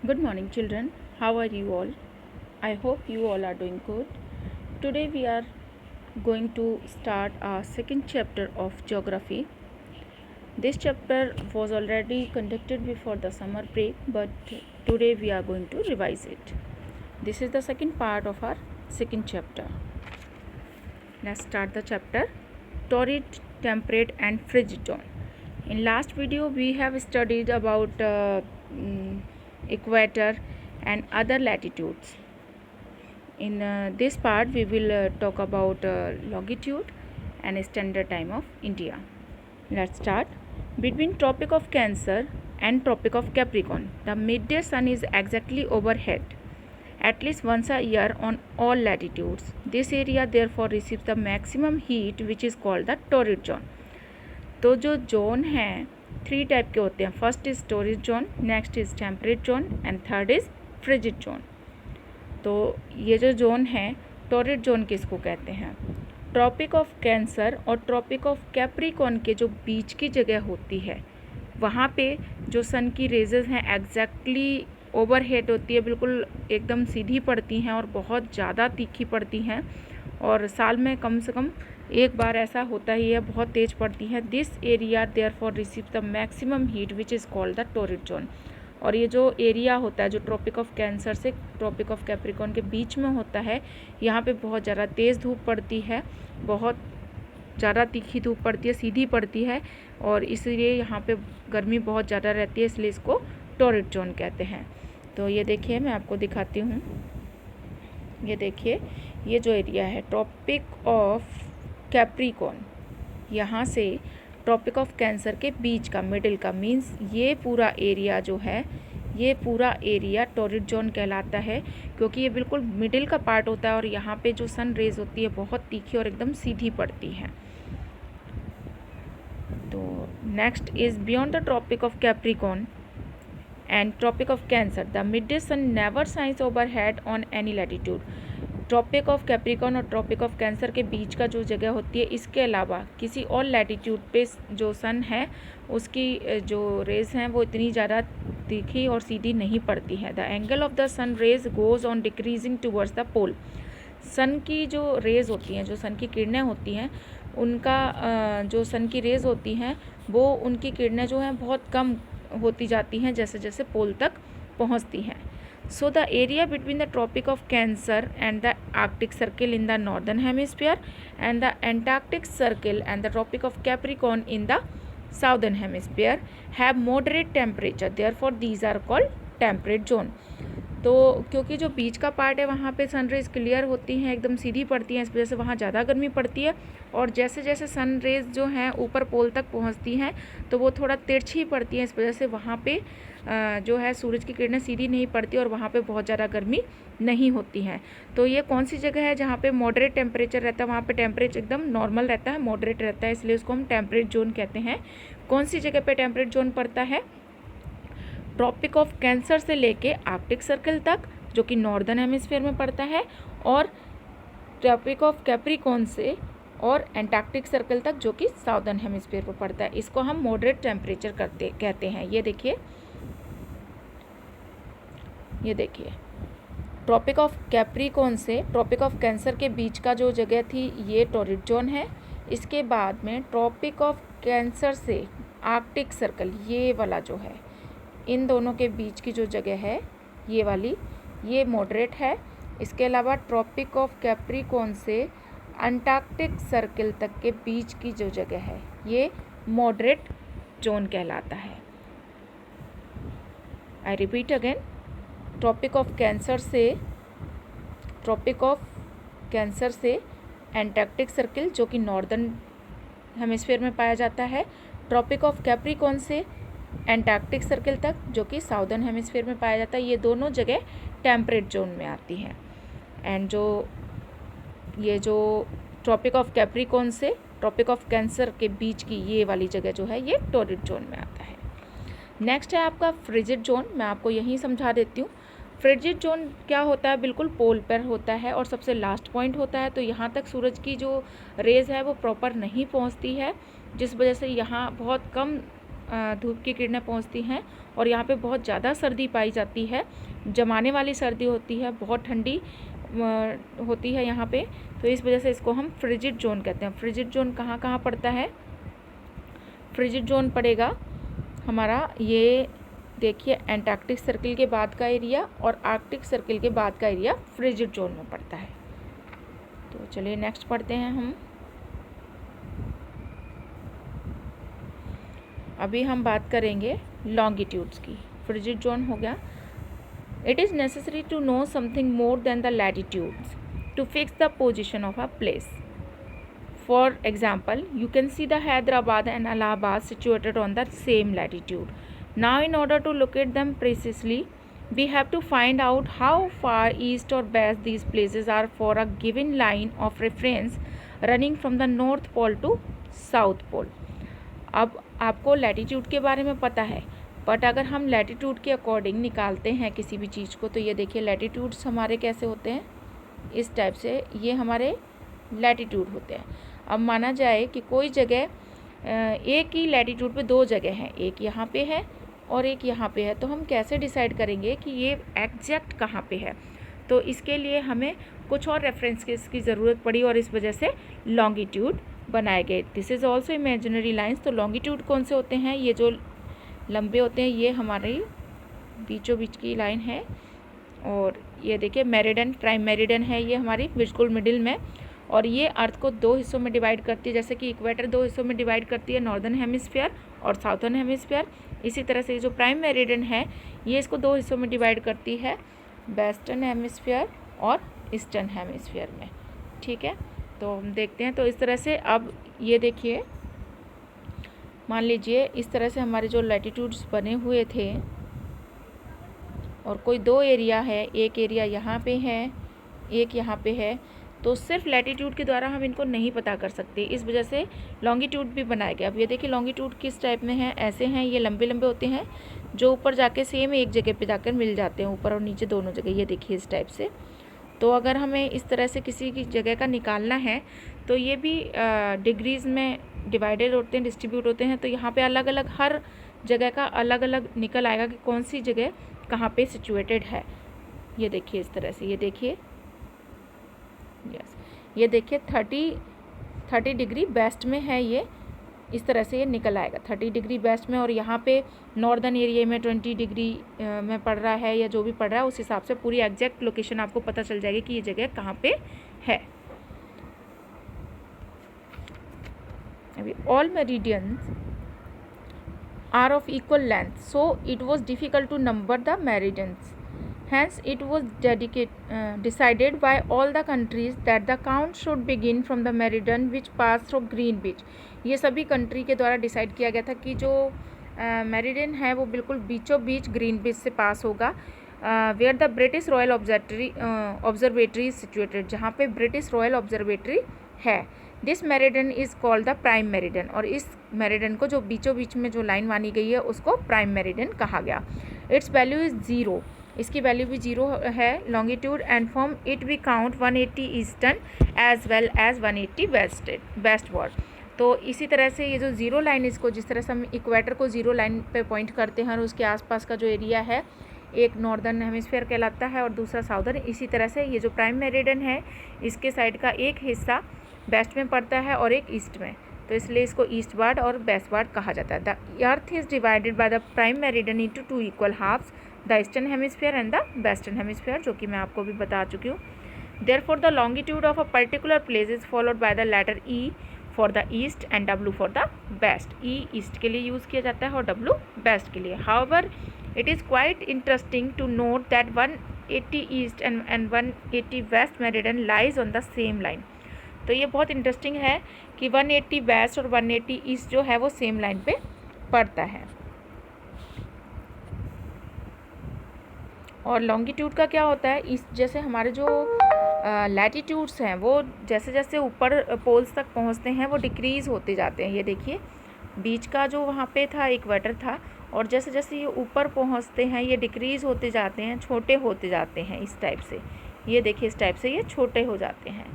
Good morning, children. How are you all? I hope you all are doing good. Today we are going to start our second chapter of geography. This chapter was already conducted before the summer break, but today we are going to revise it. This is the second part of our second chapter. Let's start the chapter. Torrid, temperate and frigid zone. In last video we have studied about equator and other latitudes. In this part we will talk about longitude and standard time of India. Let's start. Between Tropic of Cancer and Tropic of Capricorn, the midday sun is exactly overhead at least once a year on all latitudes. This area therefore receives the maximum heat which is called the torrid zone. तो जो zone हैं 3 type के होते हैं. First is torrid zone, next is temperate zone and third is frigid zone. तो ये जो zone है टॉरिड जोन किसको कहते हैं? ट्रॉपिक ऑफ कैंसर और ट्रॉपिक ऑफ कैप्रिकॉर्न के जो बीच की जगह होती है वहाँ पे जो सन की रेजेस हैं एग्जैक्टली ओवरहेड होती है, बिल्कुल एकदम सीधी पड़ती हैं और बहुत ज़्यादा तीखी पड़ती हैं और साल में कम से कम एक बार ऐसा होता ही है, बहुत तेज़ पड़ती हैं. This area there for receive the maximum heat which is called the torrid zone. और ये जो एरिया होता है जो ट्रॉपिक ऑफ कैंसर से ट्रॉपिक ऑफ कैप्रिकॉर्न के बीच में होता है, यहाँ पे बहुत ज़्यादा तेज़ धूप पड़ती है, बहुत ज़्यादा तीखी धूप पड़ती है, सीधी पड़ती है और इसलिए यहाँ पे गर्मी बहुत ज़्यादा रहती है, इसलिए इसको टॉरिड जोन कहते हैं. तो ये देखिए मैं आपको दिखाती हूँ. ये देखिए ये जो एरिया है ट्रॉपिक ऑफ कैप्रिकॉर्न, यहाँ से ट्रॉपिक ऑफ कैंसर के बीच का मिडिल का मीन्स ये पूरा एरिया जो है, ये पूरा एरिया टॉरिड जोन कहलाता है क्योंकि ये बिल्कुल मिडिल का पार्ट होता है और यहाँ पे जो सन रेज होती है बहुत तीखी और एकदम सीधी पड़ती है. तो next is beyond the Tropic of Capricorn and Tropic of Cancer the midday sun never shines overhead on any latitude. Tropic of Capricorn और ट्रॉपिक ऑफ कैंसर के बीच का जो जगह होती है इसके अलावा किसी और लैटिट्यूड पे जो सन है उसकी जो रेज हैं वो इतनी ज़्यादा तीखी और सीधी नहीं पड़ती है. The angle of the sun rays goes on decreasing towards the pole. Sun की जो रेज होती हैं, जो सन की किरणें होती हैं, उनका जो सन की रेज होती हैं वो उनकी किरणें जो हैं बहुत कम होती जाती हैं जैसे जैसे पोल तक पहुंचती हैं. So the area between the Tropic of Cancer and the Arctic Circle in the northern hemisphere and the Antarctic Circle and the Tropic of Capricorn in the southern hemisphere have moderate temperature. Therefore these are called temperate zone. तो क्योंकि जो बीच का part है वहाँ पे sun rays clear होती हैं, एकदम सीधी पड़ती हैं, इस वजह से वहाँ ज़्यादा गर्मी पड़ती है और जैसे जैसे सन रेज जो हैं ऊपर पोल तक पहुँचती हैं तो वो थोड़ा तिरछी पड़ती हैं, इस वजह से वहाँ पे जो है सूरज की किरणें सीधी नहीं पड़ती और वहाँ पे बहुत ज़्यादा गर्मी नहीं होती हैं. तो ये कौन सी जगह है जहाँ पे मॉडरेट टेम्परेचर रहता है, वहाँ पे टेम्परेचर एकदम नॉर्मल रहता है, मॉडरेट रहता है, इसलिए उसको हम टेम्परेट जोन कहते हैं. कौन सी जगह पे टेम्परेट जोन पड़ता है? ट्रॉपिक ऑफ कैंसर से लेके आर्कटिक सर्कल तक जो कि नॉर्दर्न हेमिस्फीयर में पड़ता है और ट्रॉपिक ऑफ कैप्रिकॉर्न से और एंटार्क्टिक सर्कल तक जो कि साउदर्न हेमिस्फीयर पर पड़ता है. इसको हम मॉडरेट टेम्परेचर कहते हैं. ये देखिए ट्रॉपिक ऑफ कैप्रिकॉर्न से ट्रॉपिक ऑफ कैंसर के बीच का जो जगह थी ये टॉरिड जोन है. इसके बाद में ट्रॉपिक ऑफ कैंसर से आर्कटिक सर्कल, ये वाला जो है, इन दोनों के बीच की जो जगह है ये वाली, ये मॉडरेट है. इसके अलावा ट्रॉपिक ऑफ कैप्रिकॉर्न से अंटार्कटिक सर्कल तक के बीच की जो जगह है ये मॉडरेट जोन कहलाता है. I repeat again, Tropic of Cancer से अंटार्कटिक सर्कल जो कि नॉर्दर्न हेमिस्फीयर में पाया जाता है, ट्रॉपिक ऑफ कैप्रिकॉर्न से एंटार्क्टिक सर्कल तक जो कि साउदर्न हेमिस्फीयर में पाया जाता है, ये दोनों जगह टेम्परेट जोन में आती हैं. एंड जो ट्रॉपिक ऑफ कैप्रिकॉर्न से ट्रॉपिक ऑफ कैंसर के बीच की ये वाली जगह जो है ये टॉरिड जोन में आता है. नेक्स्ट है आपका फ्रिजिड जोन. मैं आपको यहीं समझा देती हूँ. फ्रिजिड जोन क्या होता है? बिल्कुल पोल पर होता है और सबसे लास्ट पॉइंट होता है. तो यहाँ तक सूरज की जो रेज है वो प्रॉपर नहीं पहुँचती है, जिस वजह से यहाँ बहुत कम धूप की किरणें पहुंचती हैं और यहाँ पे बहुत ज़्यादा सर्दी पाई जाती है, जमाने वाली सर्दी होती है, बहुत ठंडी होती है यहाँ पे। तो इस वजह से इसको हम फ्रिजिड जोन कहते हैं। फ्रिजिड जोन कहाँ कहाँ पड़ता है? फ्रिजिड जोन पड़ेगा हमारा, ये देखिए, एंटार्क्टिक सर्किल के बाद का एरिया और आर्कटिक सर्किल के बाद का एरिया फ्रिजिड जोन में पड़ता है। तो चलिए नेक्स्ट पढ़ते हैं हम। अभी हम बात करेंगे लॉन्गिट्यूड्स की। फ्रिजिड जोन हो गया। It is necessary to know something more than the latitudes to fix the position of a place. For example, you can see the Hyderabad and Allahabad situated on the same latitude. Now, in order to locate them precisely, we have to find out how far east or west these places are for a given line of reference running from the North Pole to South Pole. अब आपको latitude के बारे में पता है, but अगर हम latitude के अकॉर्डिंग निकालते हैं किसी भी चीज़ को, तो ये देखिए लैटिट्यूड्स हमारे कैसे होते हैं, इस टाइप से ये हमारे लैटिट्यूड होते हैं। अब माना जाए कि कोई जगह एक ही लैटिट्यूड पे दो जगह हैं, एक यहाँ पे है और एक यहाँ पे है, तो हम कैसे डिसाइड करेंगे कि ये एग्जैक्ट कहाँ पे है? तो इसके लिए हमें कुछ और रेफरेंसेस की ज़रूरत पड़ी और इस वजह से लॉन्गिट्यूड बनाए गए। This is also imaginary lines. तो लॉन्गिट्यूड कौन से होते हैं? ये जो लंबे होते हैं ये हमारी बीचों बीच की लाइन है। और ये देखिए मेरिडियन, प्राइम मेरिडियन है ये हमारी बिल्कुल मिडिल में, और ये अर्थ को दो हिस्सों में डिवाइड करती है। जैसे कि इक्वेटर दो हिस्सों में डिवाइड करती है, नॉर्दर्न हेमिस्फीयर और साउथर्न हेमिस्फीयर। इसी तरह से जो प्राइम मेरिडियन है ये इसको दो हिस्सों में डिवाइड करती है, वेस्टर्न हेमिस्फीयर और ईस्टर्न हेमिस्फीयर में। ठीक है, तो हम देखते हैं। तो इस तरह से अब ये देखिए, मान लीजिए इस तरह से हमारे जो लैटिट्यूड्स बने हुए थे और कोई दो एरिया है, एक एरिया यहाँ पे है, एक यहाँ पे है, तो सिर्फ लैटिट्यूड के द्वारा हम इनको नहीं पता कर सकते, इस वजह से लॉन्गिट्यूड भी बनाया गया। अब ये देखिए लॉन्गिट्यूड किस टाइप में है, ऐसे हैं, ये लंबे लंबे होते हैं जो ऊपर जाके सेम एक जगह पे जाकर मिल जाते हैं, ऊपर और नीचे दोनों जगह, ये देखिए इस टाइप से। तो अगर हमें इस तरह से किसी की जगह का निकालना है तो ये भी डिग्रीज़ में डिवाइडेड होते हैं, डिस्ट्रीब्यूट होते हैं। तो यहाँ पे अलग अलग हर जगह का अलग अलग निकल आएगा कि कौन सी जगह कहाँ पे सिचुएटेड है। ये देखिए इस तरह से, ये देखिए यस, ये देखिए 30 डिग्री वेस्ट में है ये, इस तरह से ये निकल आएगा 30 डिग्री वेस्ट में। और यहाँ पे नॉर्दर्न एरिया में 20 डिग्री में पड़ रहा है या जो भी पड़ रहा है, उस हिसाब से पूरी एग्जैक्ट लोकेशन आपको पता चल जाएगी कि ये जगह कहाँ पे है। अभी all meridians are of equal length, so it was difficult to number the meridians. Hence, it was decided by all the countries that the count should begin from the meridian which passed through Greenwich. ये सभी country के द्वारा decide किया गया था कि जो meridian है वो बिल्कुल बीचों बीच ग्रीनविच से पास होगा, where the British Royal Observatory is situated, जहाँ पे ब्रिटिश रॉयल ऑब्जर्वेटरी है। This meridian is called the prime meridian, और इस मेरिडियन को जो बीचों बीच में जो लाइन मानी गई है उसको प्राइम मेरिडियन कहा गया। इट्स वैल्यू इज़ 0, इसकी वैल्यू भी 0 है longitude, and from it we count 180 eastern as well as 180 westward. तो इसी तरह से ये जो 0 लाइन, इसको जिस तरह से हम इक्वेटर को 0 लाइन पे पॉइंट करते हैं और उसके आसपास का जो एरिया है एक नॉर्दर्न हेमिस्फीयर कहलाता है और दूसरा साउदर्न, इसी तरह से ये जो प्राइम मेरिडियन है इसके साइड का एक हिस्सा वेस्ट में पड़ता है और एक ईस्ट में, तो इसलिए इसको ईस्टवर्ड और वेस्टवर्ड कहा जाता है। The earth is divided by the prime meridian into 2 equal halves, the eastern hemisphere and the western hemisphere, जो कि मैं आपको भी बता चुकी हूँ। Therefore the longitude of a particular place is followed by the letter E for the east and W for the west. E east के लिए यूज़ किया जाता है और डब्ल्यू वेस्ट के लिए। However it is quite interesting to note that 180 east and 180 west meridian lies on the same line. तो ये बहुत इंटरेस्टिंग है कि 180 वेस्ट और 180 ईस्ट जो है वो सेम लाइन पे पड़ता है। और लॉन्गिट्यूड का क्या होता है, इस जैसे हमारे जो लैटिट्यूड्स हैं वो जैसे जैसे ऊपर पोल्स तक पहुंचते हैं वो डिक्रीज़ होते जाते हैं। ये देखिए बीच का जो वहाँ पे था इक्वेटर था, और जैसे जैसे ये ऊपर पहुँचते हैं ये डिक्रीज़ होते जाते हैं, छोटे होते जाते हैं इस टाइप से। ये देखिए इस टाइप से ये छोटे हो जाते हैं।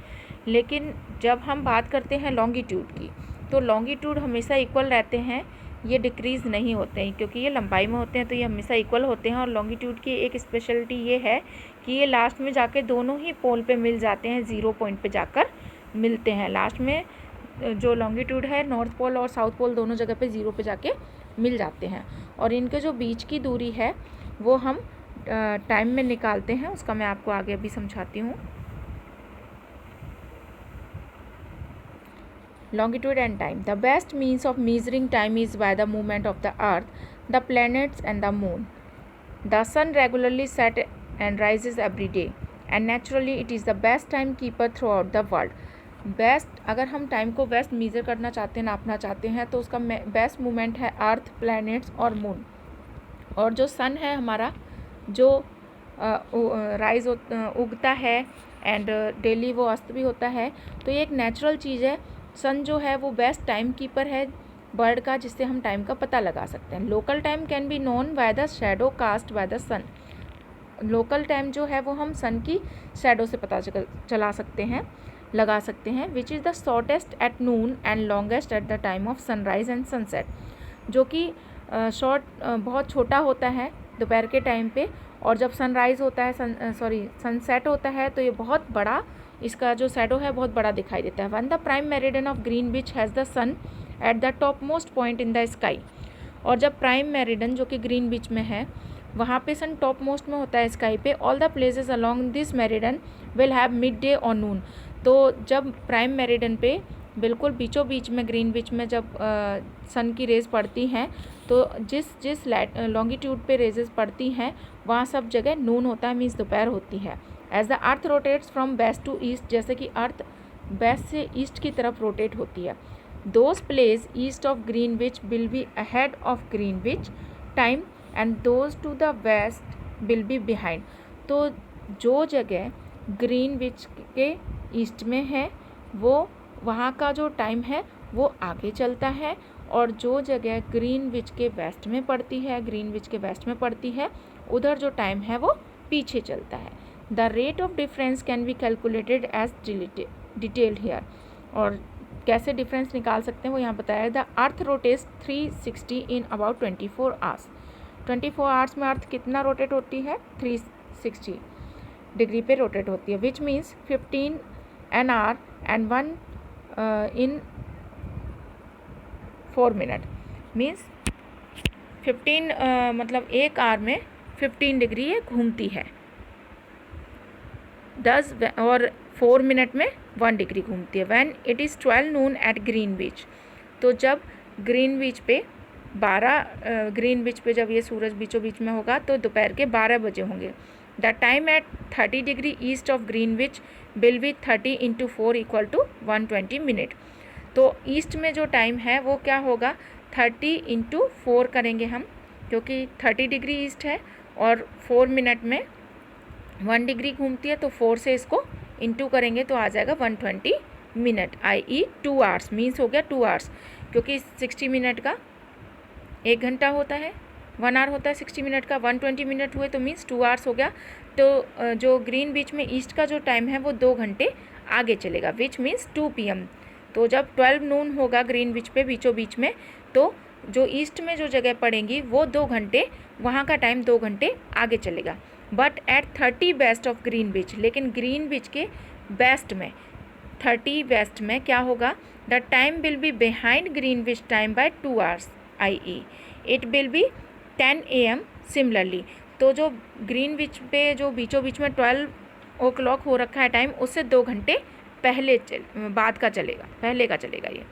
लेकिन जब हम बात करते हैं लॉन्गिट्यूड की, तो लॉन्गिट्यूड हमेशा इक्वल रहते हैं, ये डिक्रीज़ नहीं होते हैं, क्योंकि ये लंबाई में होते हैं तो ये हमेशा इक्वल होते हैं। और लॉन्गिट्यूड की एक स्पेशलिटी ये है कि ये लास्ट में जाके दोनों ही पोल पे मिल जाते हैं, 0 पॉइंट पे जाकर मिलते हैं। लास्ट में जो लॉन्गिट्यूड है नॉर्थ पोल और साउथ पोल दोनों जगह पे 0 पे जाके मिल जाते हैं। और इनके जो बीच की दूरी है वो हम टाइम में निकालते हैं, उसका मैं आपको आगे अभी समझाती हूँ। Longitude and time. The best means of measuring time is by the movement of the earth, the planets and the moon. The sun regularly sets and rises every day, and naturally it is the best timekeeper throughout the world. Best, अगर हम time को best measure करना चाहते हैं, नापना चाहते हैं, तो उसका बेस्ट मूवमेंट है अर्थ, प्लैनेट्स और मून। और जो सन है हमारा, जो राइज उगता है एंड डेली वो अस्त भी होता है, तो ये एक नेचुरल चीज़ है। सन जो है वो बेस्ट टाइम कीपर है बर्ड का, जिससे हम टाइम का पता लगा सकते हैं। Local time can be known by the shadow cast by the sun. Local time जो है वो हम सन की शैडो से पता चला सकते हैं, लगा सकते हैं। Which is the shortest at noon and longest at the time of sunrise and sunset. जो कि शॉर्ट बहुत छोटा होता है दोपहर के टाइम पे, और जब सनराइज़ होता है सनसेट होता है तो ये बहुत बड़ा, इसका जो शैडो है बहुत बड़ा दिखाई देता है। When the prime meridian of Greenwich has the sun at the topmost point in the sky. और जब प्राइम मेरिडियन जो कि ग्रीनविच में है वहाँ पे सन टॉप मोस्ट में होता है स्काई पे। All the places along this meridian will have mid day और नून। तो जब प्राइम मेरिडियन पे बिल्कुल बीचों बीच में ग्रीनविच में जब सन की रेज पड़ती हैं, तो जिस लॉन्गिट्यूड पे रेजेस पड़ती हैं वहाँ सब जगह नून होता है, मीन्स दोपहर होती है। As the earth rotates from west to east, जैसे कि अर्थ वेस्ट से ईस्ट की तरफ रोटेट होती है। Those place east of Greenwich will be ahead of Greenwich time and those to the west will be behind. तो जो जगह ग्रीनविच के ईस्ट में है वो वहाँ का जो टाइम है वो आगे चलता है, और जो जगह ग्रीनविच के वेस्ट में पड़ती है उधर जो टाइम है वो पीछे चलता है। The rate of difference can be calculated as detailed here. और कैसे डिफरेंस निकाल सकते हैं वो यहाँ बताया। The earth rotates 360 in about 24 hours. 24 hours में अर्थ कितना रोटेट होती है? 360 डिग्री पे रोटेट होती है, which means 15 an hour and 1 in 4 minute. Means 15 मतलब एक आवर में 15 डिग्री ये घूमती है, 10 और 4 मिनट में 1 डिग्री घूमती है। When it is 12 noon at Greenwich, तो जब ग्रीनविच पे 12 ग्रीनविच पे जब ये सूरज बीचों बीच में होगा तो दोपहर के 12 बजे होंगे। The time at 30 degree east of Greenwich will be 30 into 4 equal to 120 minute. तो ईस्ट में जो टाइम है वो क्या होगा? 30 इंटू 4 करेंगे हम, क्योंकि 30 डिग्री ईस्ट है और 4 मिनट में 1 डिग्री घूमती है, तो 4 से इसको इंटू करेंगे तो आ जाएगा 120 मिनट, i.e. 2 आवर्स। मीन्स हो गया 2 आवर्स, क्योंकि 60 मिनट का 1 घंटा होता है, 1 आवर होता है 60 मिनट का, 120 मिनट हुए तो मीन्स 2 आवर्स हो गया। तो जो ग्रीनविच में ईस्ट का जो टाइम है वो 2 घंटे आगे चलेगा, विच मीन्स 2 PM। तो जब 12 नून होगा ग्रीनविच पे बीचों बीच में, तो जो ईस्ट में जो जगह पड़ेंगी वो 2 घंटे, वहाँ का टाइम 2 घंटे आगे चलेगा। But at 30 west of Greenwich, लेकिन ग्रीनविच के वेस्ट में 30 वेस्ट में क्या होगा? The time will be behind Greenwich time by 2 hours, i.e. It will be 10 AM similarly. तो जो ग्रीनविच पे जो बीचों बीच में 12 o'clock हो रखा है टाइम, उससे 2 घंटे बाद का चलेगा, पहले का चलेगा ये।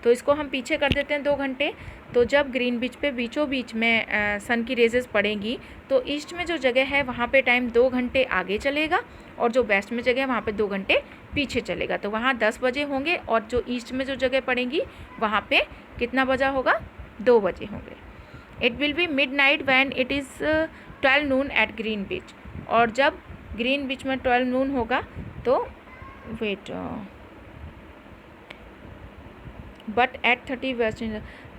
तो इसको हम पीछे कर देते हैं 2 घंटे। तो जब ग्रीनविच पे बीचों बीच में सन की रेजेस पड़ेंगी तो ईस्ट में जो जगह है वहाँ पे टाइम 2 घंटे आगे चलेगा, और जो वेस्ट में जगह है वहाँ पे 2 घंटे पीछे चलेगा। तो वहाँ 10 बजे होंगे, और जो ईस्ट में जो जगह पड़ेंगी वहाँ पे कितना बजा होगा? 2 बजे होंगे। It will be midnight when it is 12 noon at Greenwich. और जब ग्रीनविच में 12 नून होगा तो but at 30 west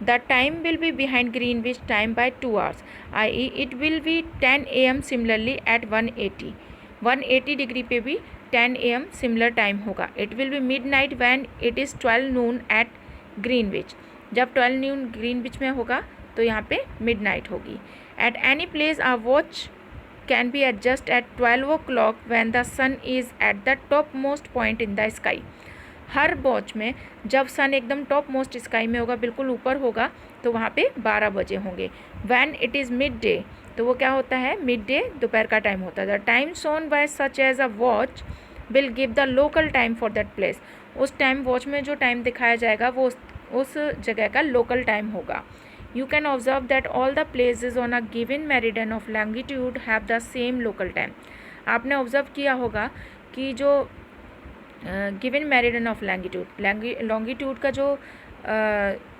the time will be behind greenwich time by 2 hours, i.e. it will be 10 AM similarly at 180 degree पे भी 10 AM similar time होगा। it will be midnight when it is 12 noon at greenwich। जब 12 नून Greenwich में होगा तो यहाँ पे midnight होगी। At any place a watch can be adjust at 12 o'clock when the sun is at the topmost point in the sky. हर watch में जब सन एकदम टॉप मोस्ट स्काई में होगा, बिल्कुल ऊपर होगा, तो वहाँ पे 12 बजे होंगे। When it is mid day, तो वो क्या होता है, मिड डे दोपहर का टाइम होता है। The time shown by such as a watch will give the local time for that place. उस टाइम वॉच में जो टाइम दिखाया जाएगा वो उस जगह का लोकल टाइम होगा। You can observe that all the places on a given meridian of longitude have the same local time. आपने ऑब्जर्व किया होगा कि जो गिवन मेरिडियन ऑफ लॉन्गिट्यूड का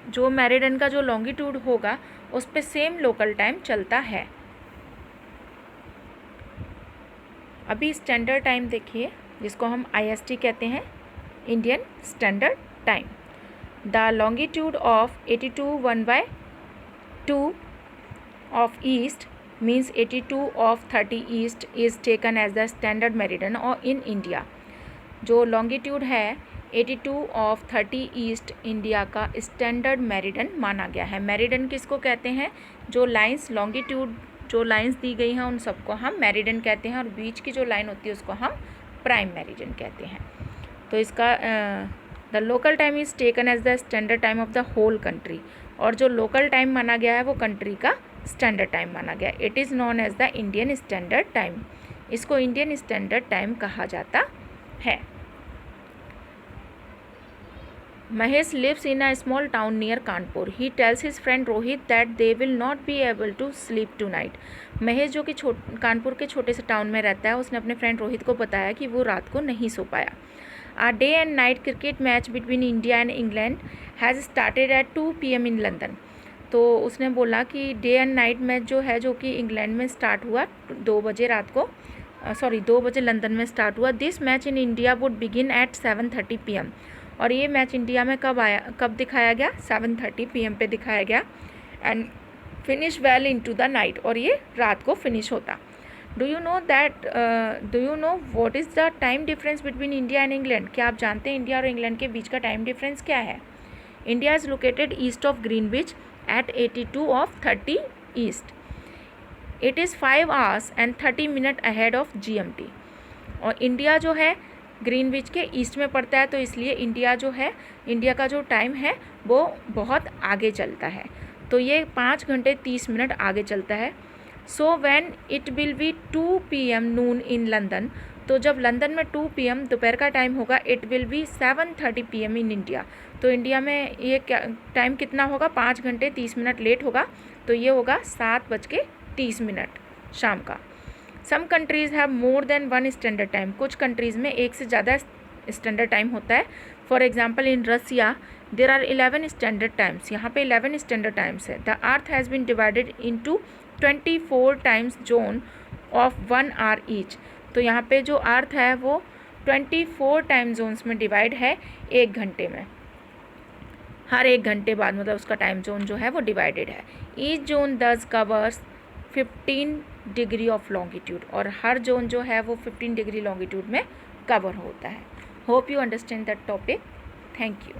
जो मेरिडियन का जो लॉन्गिट्यूड होगा उस पर सेम लोकल टाइम चलता है। अभी स्टैंडर्ड टाइम देखिए, जिसको हम IST कहते हैं, Indian standard time. The longitude of 82 1/2 of east means 82 of 30 east is taken as the standard meridian और इन इंडिया। जो लॉन्गिट्यूड है 82 ऑफ 30 ईस्ट इंडिया का स्टैंडर्ड मेरिडियन माना गया है। मेरिडियन किसको कहते हैं, जो लाइंस लॉन्गिट्यूड जो लाइंस दी गई हैं उन सबको हम मेरिडियन कहते हैं, और बीच की जो लाइन होती है उसको हम प्राइम मेरिडियन कहते हैं। तो इसका the local time is taken as the standard time of the whole country, और जो लोकल टाइम माना गया है वो कंट्री का स्टैंडर्ड टाइम माना गया। It is known as the Indian standard time. इसको इंडियन स्टैंडर्ड टाइम कहा जाता है। Mahesh lives in a small town near Kanpur. He tells his friend Rohit that they will not be able to sleep tonight. Mahesh जो कि कानपुर के छोटे से town में रहता है, उसने अपने फ्रेंड रोहित को बताया कि वो रात को नहीं सो पाया। A day and night cricket match between India and England has started at 2 PM in London. तो उसने बोला कि डे एंड नाइट मैच जो है, जो कि इंग्लैंड में स्टार्ट हुआ 2 बजे रात को, 2 बजे लंदन में स्टार्ट हुआ। This match in India would begin eight 7:30 PM, और ये मैच इंडिया में कब दिखाया गया, 7:30 PM पे दिखाया गया, and finish well into the night, और ये रात को फिनिश होता। Do you know what is the time difference between India and England? क्या आप जानते हैं इंडिया और इंग्लैंड के बीच का टाइम डिफरेंस क्या है? India is located east of Greenwich at 82 of 30 east. It is 5 hours and 30 minutes ahead of GMT। और इंडिया जो है ग्रीनविच के ईस्ट में पड़ता है, तो इसलिए इंडिया का जो टाइम है वो बहुत आगे चलता है, तो ये 5 घंटे 30 मिनट आगे चलता है। So when it will B 2 PM Noon in London, तो जब लंदन में 2 PM दोपहर का टाइम होगा, it will B 7:30 PM in India. तो इंडिया में ये टाइम कितना होगा, 5 घंटे 30 मिनट लेट होगा, तो ये होगा 7:30 शाम का। Some countries have more than one standard time. कुछ कंट्रीज़ में एक से ज़्यादा स्टैंडर्ड टाइम होता है। For example in Russia there are 11 standard times. यहाँ पे 11 स्टैंडर्ड टाइम्स है। The earth has been divided into 24 times zone of 1 hour each. तो यहाँ पे जो अर्थ है वो 24 टाइम जोन्स में डिवाइड है 1 घंटे में। हर 1 घंटे बाद मतलब उसका टाइम जोन जो है वो डिवाइडेड है। ईच जोन दस कवर्स 15 डिग्री ऑफ लॉन्गिट्यूड, और हर जोन जो है वो 15 डिग्री लॉन्गिट्यूड में कवर होता है। Hope you understand that topic. Thank you.